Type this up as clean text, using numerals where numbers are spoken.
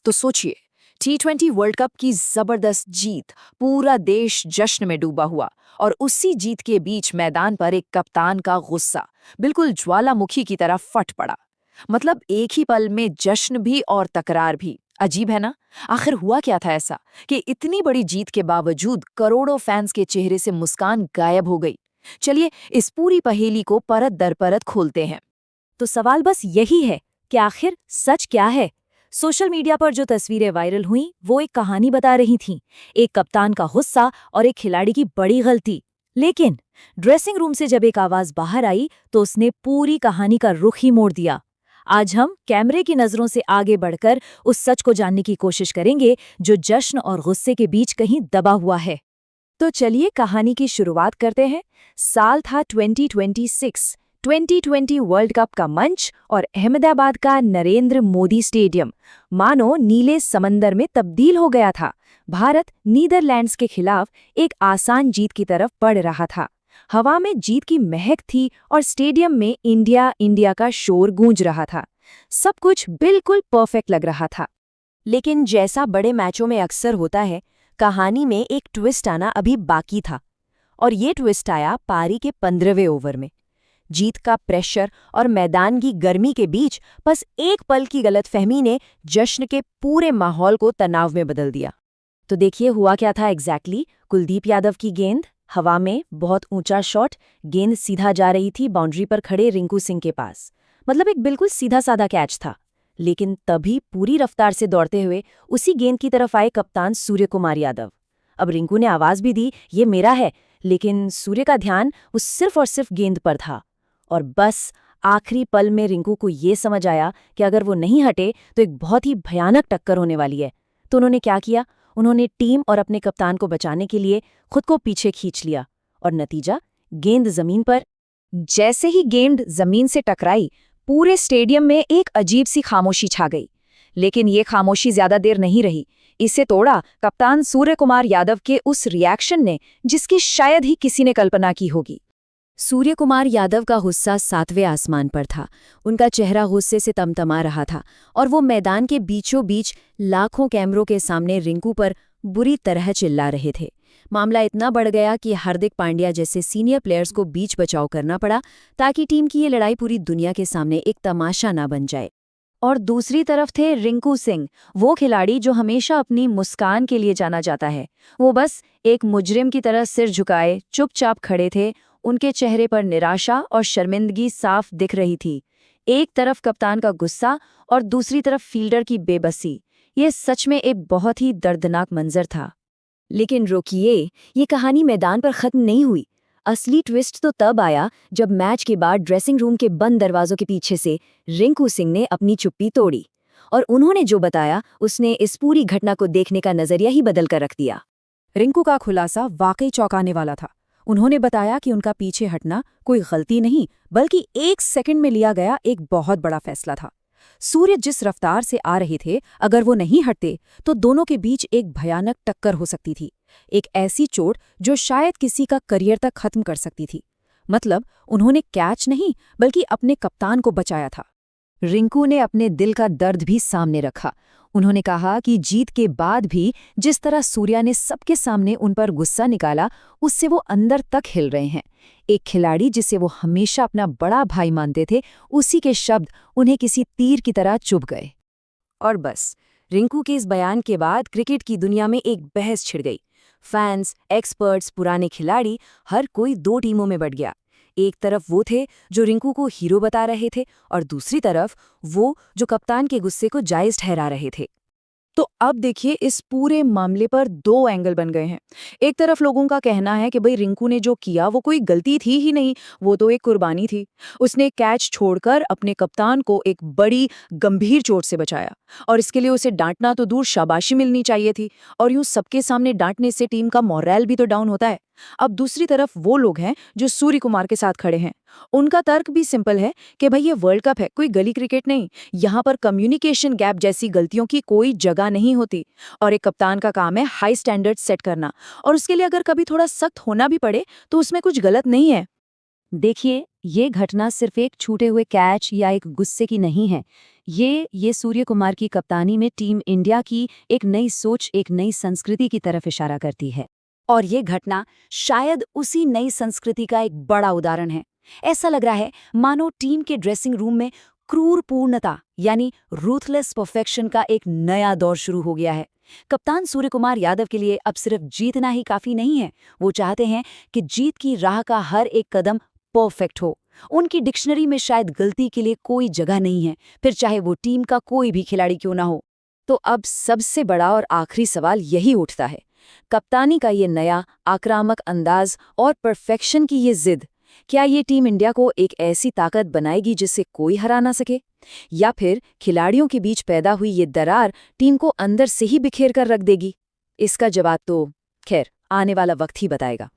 तो सोचिए, T20 world cup की जबरदस्त जीत, पूरा देश जश्न में डूबा हुआ, और उसी जीत के बीच मैदान पर एक कप्तान का गुस्सा बिल्कुल ज्वालामुखी की तरह फट पड़ा। मतलब एक ही पल में जश्न भी और तकरार भी। अजीब है ना? आखिर हुआ क्या था ऐसा कि इतनी बड़ी जीत के बावजूद करोड़ों फैंस के चेहरे से मुस्कान गायब हो गई? चलिए इस पूरी पहेली को परत दर परत खोलते हैं। तो सवाल बस यही है कि आखिर सच क्या है। सोशल मीडिया पर जो तस्वीरें वायरल हुईं वो एक कहानी बता रही थीं, एक कप्तान का गुस्सा और एक खिलाड़ी की बड़ी गलती। लेकिन ड्रेसिंग रूम से जब एक आवाज बाहर आई तो उसने पूरी कहानी का रुख ही मोड़ दिया। आज हम कैमरे की नजरों से आगे बढ़कर उस सच को जानने की कोशिश करेंगे जो जश्न और गुस्से के बीच कहीं दबा हुआ है। तो चलिए कहानी की शुरुआत करते हैं। साल था 2026। 2020 वर्ल्ड कप का मंच और अहमदाबाद का नरेंद्र मोदी स्टेडियम मानो नीले समंदर में तब्दील हो गया था। भारत नीदरलैंड्स के खिलाफ एक आसान जीत की तरफ बढ़ रहा था। हवा में जीत की महक थी और स्टेडियम में इंडिया इंडिया का शोर गूंज रहा था। सब कुछ बिल्कुल परफेक्ट लग रहा था। लेकिन जैसा बड़े मैचों में अक्सर होता है, कहानी में एक ट्विस्ट आना अभी बाकी था। और ये ट्विस्ट आया पारी के 15वें ओवर में। जीत का प्रेशर और मैदान की गर्मी के बीच बस एक पल की गलतफहमी ने जश्न के पूरे माहौल को तनाव में बदल दिया। तो देखिए हुआ क्या था एग्जैक्टली। कुलदीप यादव की गेंद हवा में, बहुत ऊंचा शॉट, गेंद सीधा जा रही थी बाउंड्री पर खड़े रिंकू सिंह के पास। मतलब एक बिल्कुल सीधा साधा कैच था। लेकिन तभी पूरी रफ्तार से दौड़ते हुए उसी गेंद की तरफ आए कप्तान सूर्य कुमार यादव। अब रिंकू ने आवाज भी दी, ये मेरा है, लेकिन सूर्य का ध्यान वो सिर्फ और सिर्फ गेंद पर था। और बस आखिरी पल में रिंकू को ये समझ आया कि अगर वो नहीं हटे तो एक बहुत ही भयानक टक्कर होने वाली है। तो उन्होंने क्या किया? उन्होंने टीम और अपने कप्तान को बचाने के लिए खुद को पीछे खींच लिया। और नतीजा, गेंद जमीन पर। जैसे ही गेंद जमीन से टकराई, पूरे स्टेडियम में एक अजीब सी खामोशी छा गई। लेकिन ये खामोशी ज्यादा देर नहीं रही। इसे तोड़ा कप्तान सूर्य कुमार यादव के उस रिएक्शन ने, जिसकी शायद ही किसी ने कल्पना की होगी। सूर्य कुमार यादव का गुस्सा 7वें आसमान पर था। उनका चेहरा गुस्से से तमतमा रहा था और वो मैदान के बीचों बीच लाखों कैमरों के सामने रिंकू पर बुरी तरह चिल्ला रहे थे। मामला इतना बढ़ गया कि हार्दिक पांड्या जैसे सीनियर प्लेयर्स को बीच बचाव करना पड़ा ताकि टीम की ये लड़ाई पूरी दुनिया के सामने एक तमाशा ना बन जाए। और दूसरी तरफ थे रिंकू सिंह, वो खिलाड़ी जो हमेशा अपनी मुस्कान के लिए जाना जाता है। वो बस एक मुजरिम की तरह सिर झुकाए चुपचाप खड़े थे। उनके चेहरे पर निराशा और शर्मिंदगी साफ दिख रही थी। एक तरफ कप्तान का गुस्सा और दूसरी तरफ फील्डर की बेबसी। ये सच में एक बहुत ही दर्दनाक मंजर था। लेकिन रुकिए, ये कहानी मैदान पर खत्म नहीं हुई। असली ट्विस्ट तो तब आया जब मैच के बाद ड्रेसिंग रूम के बंद दरवाजों के पीछे से रिंकू सिंह ने अपनी चुप्पी तोड़ी। और उन्होंने जो बताया, उसने इस पूरी घटना को देखने का नजरिया ही बदल कर रख दिया। रिंकू का खुलासा वाकई चौंकाने वाला था। उन्होंने बताया कि उनका पीछे हटना कोई गलती नहीं, बल्कि 1 सेकंड में लिया गया एक बहुत बड़ा फैसला था। सूर्य जिस रफ्तार से आ रहे थे, अगर वो नहीं हटते तो दोनों के बीच एक भयानक टक्कर हो सकती थी। एक ऐसी चोट जो शायद किसी का करियर तक खत्म कर सकती थी। मतलब उन्होंने कैच नहीं बल्कि अपने कप्तान को बचाया था। रिंकू ने अपने दिल का दर्द भी सामने रखा। उन्होंने कहा कि जीत के बाद भी जिस तरह सूर्या ने सबके सामने उन पर गुस्सा निकाला, उससे वो अंदर तक हिल रहे हैं। एक खिलाड़ी जिसे वो हमेशा अपना बड़ा भाई मानते थे, उसी के शब्द उन्हें किसी तीर की तरह चुभ गए। और बस रिंकू के इस बयान के बाद क्रिकेट की दुनिया में एक बहस छिड़ गई। फैंस, एक्सपर्ट्स, पुराने खिलाड़ी, हर कोई 2 टीमों में बंट गया। एक तरफ वो थे जो रिंकू को हीरो बता रहे थे और दूसरी तरफ वो जो कप्तान के गुस्से को जायज ठहरा रहे थे। तो अब देखिए इस पूरे मामले पर 2 एंगल बन गए हैं। एक तरफ लोगों का कहना है कि भाई रिंकू ने जो किया वो कोई गलती थी ही नहीं, वो तो एक कुर्बानी थी। उसने कैच छोड़कर अपने कप्तान को एक बड़ी गंभीर चोट से बचाया और इसके लिए उसे डांटना तो दूर, शाबाशी मिलनी चाहिए थी। और यूं सबके सामने डांटने से टीम का मोरल भी तो डाउन होता है। अब दूसरी तरफ वो लोग हैं जो सूर्य कुमार के साथ खड़े हैं। उनका तर्क भी सिंपल है कि भाई ये वर्ल्ड कप है, कोई गली क्रिकेट नहीं। यहाँ पर कम्युनिकेशन गैप जैसी गलतियों की कोई जगह नहीं होती और एक कप्तान का काम है हाई स्टैंडर्ड सेट करना, और उसके लिए अगर कभी थोड़ा सख्त होना भी पड़े तो उसमें कुछ गलत नहीं है। देखिए, ये घटना सिर्फ एक छूटे हुए कैच या एक गुस्से की नहीं है। ये सूर्य कुमार की कप्तानी में टीम इंडिया की एक नई सोच, एक नई संस्कृति की तरफ इशारा करती है। और ये घटना शायद उसी नई संस्कृति का एक बड़ा उदाहरण है। ऐसा लग रहा है मानो टीम के ड्रेसिंग रूम में क्रूर पूर्णता यानी रूथलेस परफेक्शन का एक नया दौर शुरू हो गया है। कप्तान सूर्य कुमार यादव के लिए अब सिर्फ जीतना ही काफी नहीं है, वो चाहते हैं कि जीत की राह का हर एक कदम परफेक्ट हो। उनकी डिक्शनरी में शायद गलती के लिए कोई जगह नहीं है, फिर चाहे वो टीम का कोई भी खिलाड़ी क्यों ना हो। तो अब सबसे बड़ा और आखिरी सवाल यही उठता है, कप्तानी का ये नया आक्रामक अंदाज और परफेक्शन की ये जिद, क्या ये टीम इंडिया को एक ऐसी ताकत बनाएगी जिससे कोई हरा ना सके, या फिर खिलाड़ियों के बीच पैदा हुई ये दरार टीम को अंदर से ही बिखेर कर रख देगी? इसका जवाब तो खैर आने वाला वक्त ही बताएगा।